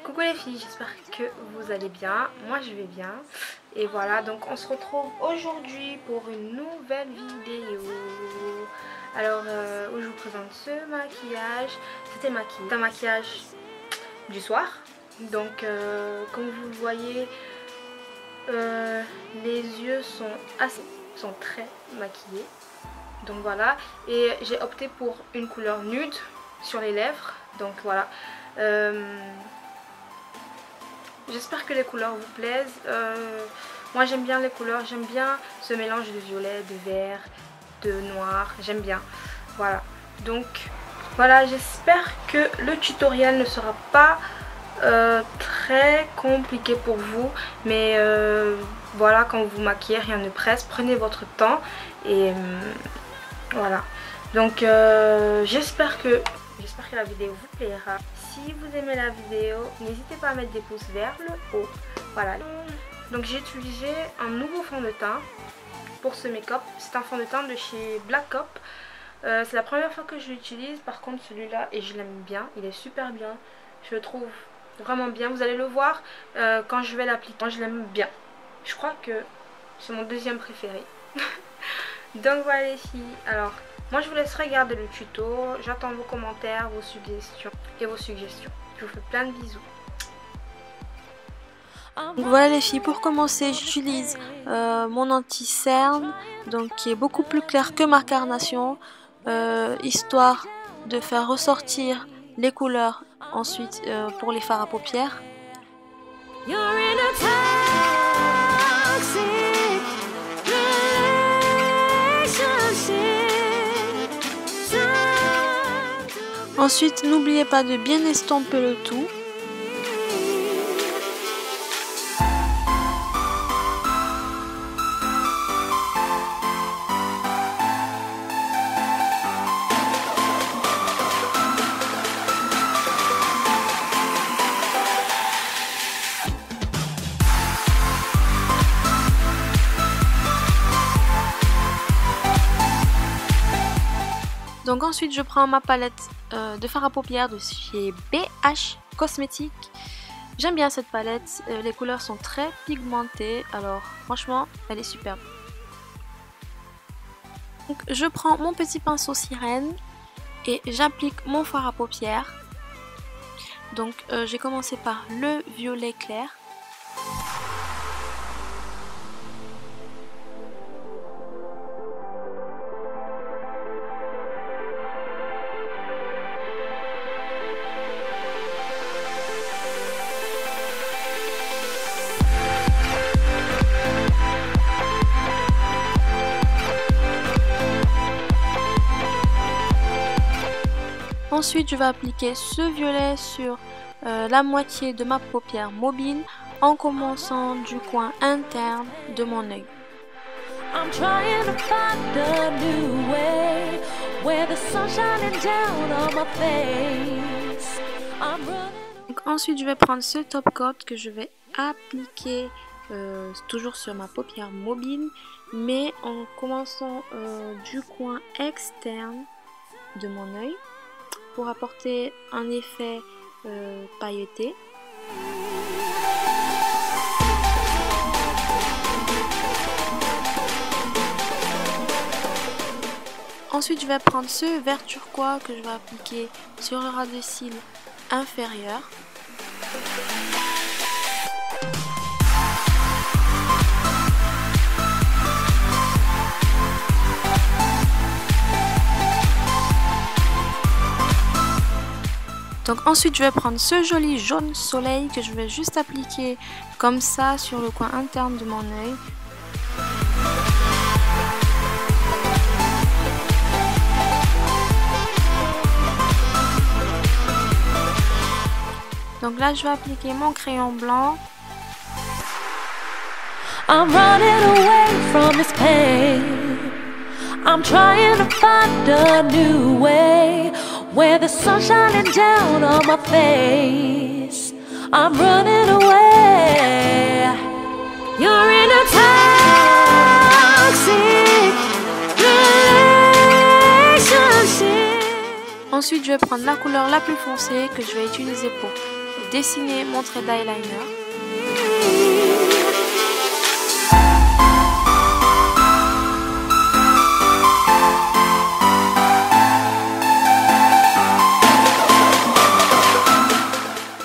Coucou les filles, j'espère que vous allez bien. Moi je vais bien. Et voilà, donc on se retrouve aujourd'hui pour une nouvelle vidéo. Alors où je vous présente ce maquillage. C'était un maquillage du soir. Donc comme vous le voyez, les yeux sont très maquillés. Donc voilà, et j'ai opté pour une couleur nude sur les lèvres. Donc voilà. J'espère que les couleurs vous plaisent. Moi j'aime bien les couleurs, j'aime bien ce mélange de violet, de vert, de noir, j'aime bien. Voilà, donc voilà, j'espère que le tutoriel ne sera pas très compliqué pour vous. Mais voilà, quand vous maquillez, rien ne presse, prenez votre temps. Et voilà, donc j'espère que la vidéo vous plaira. Si vous aimez la vidéo, n'hésitez pas à mettre des pouces vers le haut. Voilà. Donc j'ai utilisé un nouveau fond de teint pour ce make-up. C'est un fond de teint de chez Black Cop. C'est la première fois que je l'utilise. Par contre celui-là, et je l'aime bien, il est super bien. Je le trouve vraiment bien. Vous allez le voir quand je vais l'appliquer. Moi je l'aime bien. Je crois que c'est mon deuxième préféré. Donc voilà les filles. Alors moi je vous laisse regarder le tuto. J'attends vos commentaires, vos suggestions. Je vous fais plein de bisous. Donc voilà les filles, pour commencer j'utilise mon anti-cerne, donc qui est beaucoup plus clair que ma carnation, histoire de faire ressortir les couleurs ensuite pour les fards à paupières. Ensuite, n'oubliez pas de bien estomper le tout. Donc ensuite je prends ma palette de fard à paupières de chez BH Cosmétiques. J'aime bien cette palette, les couleurs sont très pigmentées, alors franchement elle est superbe. Donc je prends mon petit pinceau sirène et j'applique mon fard à paupières. Donc j'ai commencé par le violet clair. Ensuite, je vais appliquer ce violet sur la moitié de ma paupière mobile en commençant du coin interne de mon œil. Donc, ensuite, je vais prendre ce top coat que je vais appliquer toujours sur ma paupière mobile, mais en commençant du coin externe de mon œil, pour apporter un effet pailleté. Ensuite, je vais prendre ce vert turquoise que je vais appliquer sur le ras de cils inférieur. Donc ensuite je vais prendre ce joli jaune soleil que je vais juste appliquer comme ça sur le coin interne de mon œil. Donc là je vais appliquer mon crayon blanc. I'm running away from this pain. I'm trying to find a new way. Where the sun's shining down on my face, I'm running away. You're in a toxic relationship. Ensuite, je vais prendre la couleur la plus foncée que je vais utiliser pour dessiner mon trait d'eyeliner.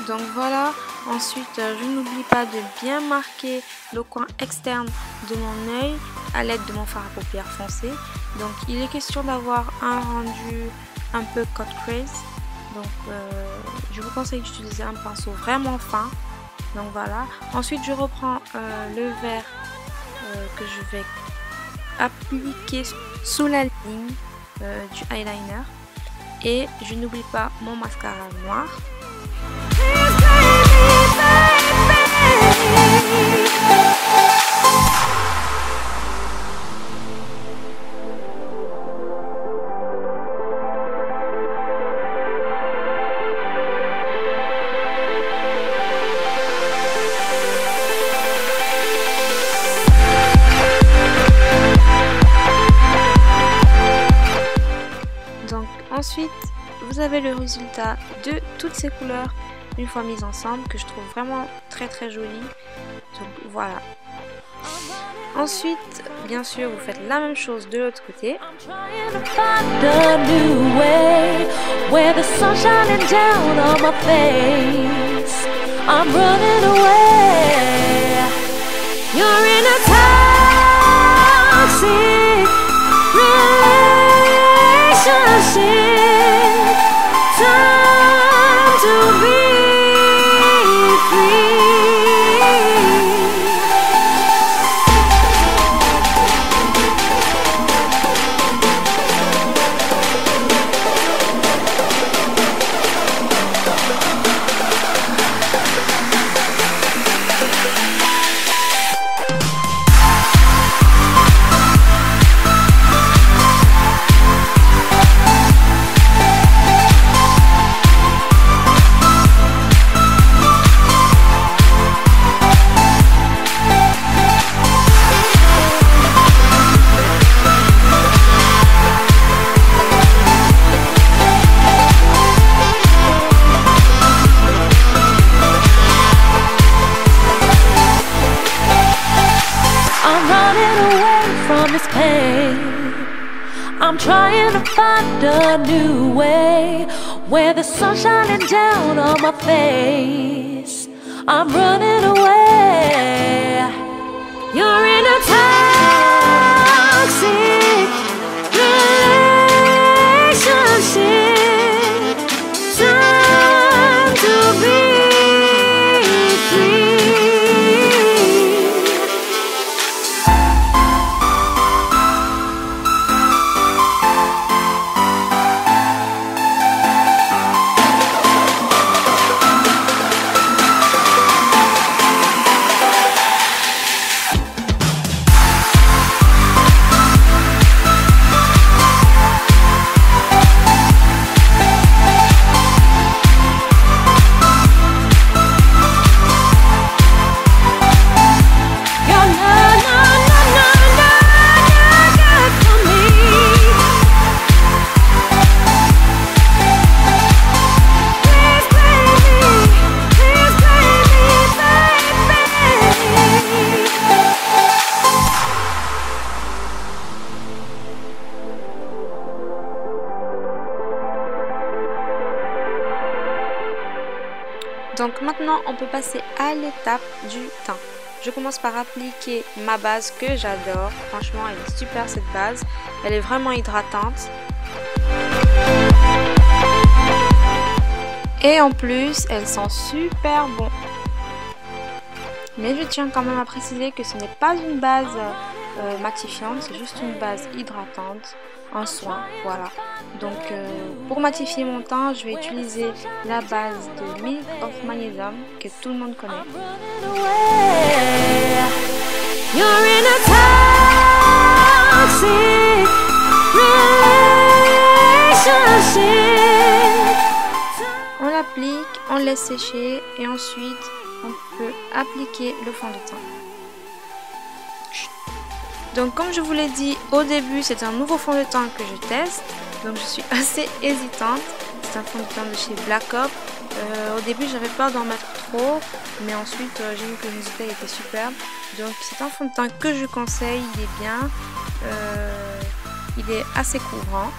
Donc voilà, ensuite je n'oublie pas de bien marquer le coin externe de mon œil à l'aide de mon fard à paupières foncé. Donc il est question d'avoir un rendu un peu cut crease. Donc je vous conseille d'utiliser un pinceau vraiment fin. Donc voilà, ensuite je reprends le vert que je vais appliquer sous la ligne du eyeliner. Et je n'oublie pas mon mascara noir. Donc ensuite, vous avez le résultat de toutes ces couleurs une fois mises ensemble que je trouve vraiment très joli. Donc voilà. Ensuite, bien sûr, vous faites la même chose de l'autre côté. I'm trying to find a new way where the sun's shining down on my face. I'm running away. You're in a toxic relationship. Time to be free. Donc maintenant on peut passer à l'étape du teint. Je commence par appliquer ma base que j'adore. Franchement elle est super cette base. Elle est vraiment hydratante. Et en plus elle sent super bon. Mais je tiens quand même à préciser que ce n'est pas une base matifiante, c'est juste une base hydratante en soin, voilà. Donc pour matifier mon teint, je vais utiliser la base de Milk of Magnesium que tout le monde connaît. On l'applique, on laisse sécher et ensuite on peut appliquer le fond de teint. Donc comme je vous l'ai dit au début, c'est un nouveau fond de teint que je teste. Donc je suis assez hésitante. C'est un fond de teint de chez Black Up. Au début j'avais peur d'en mettre trop, mais ensuite j'ai vu que le résultat était superbe. Donc c'est un fond de teint que je conseille, il est bien, il est assez couvrant.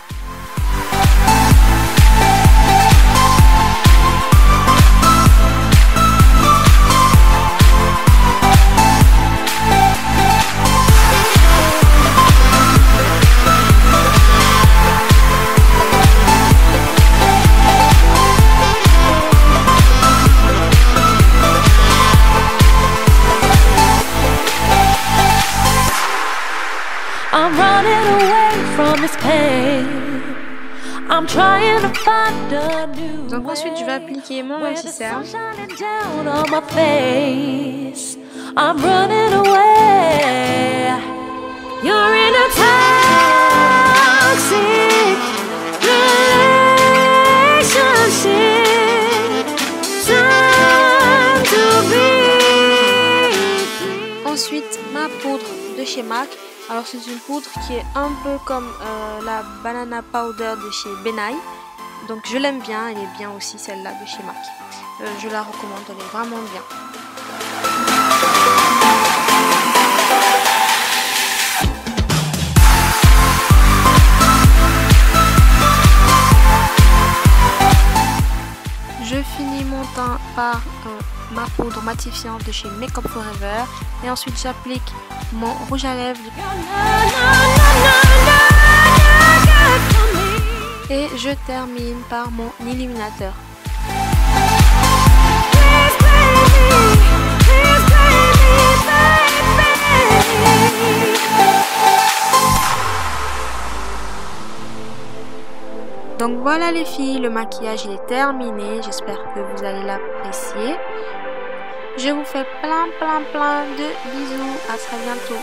I'm running away from this pain. I'm trying to find a new Donc ensuite je vais appliquer mon anti-cerne. I'm running away. You're in a toxic relationship. Time to be free. Ensuite ma poudre de chez MAC. Alors c'est une poudre qui est un peu comme la banana powder de chez Benai. Donc je l'aime bien, elle est bien aussi celle-là de chez MAC. Je la recommande, elle est vraiment bien. Je finis mon teint par ma poudre matifiante de chez Makeup Forever et ensuite j'applique mon rouge à lèvres et je termine par mon illuminateur. Donc voilà les filles, le maquillage il est terminé, j'espère que vous allez l'apprécier. Je vous fais plein de bisous, à très bientôt.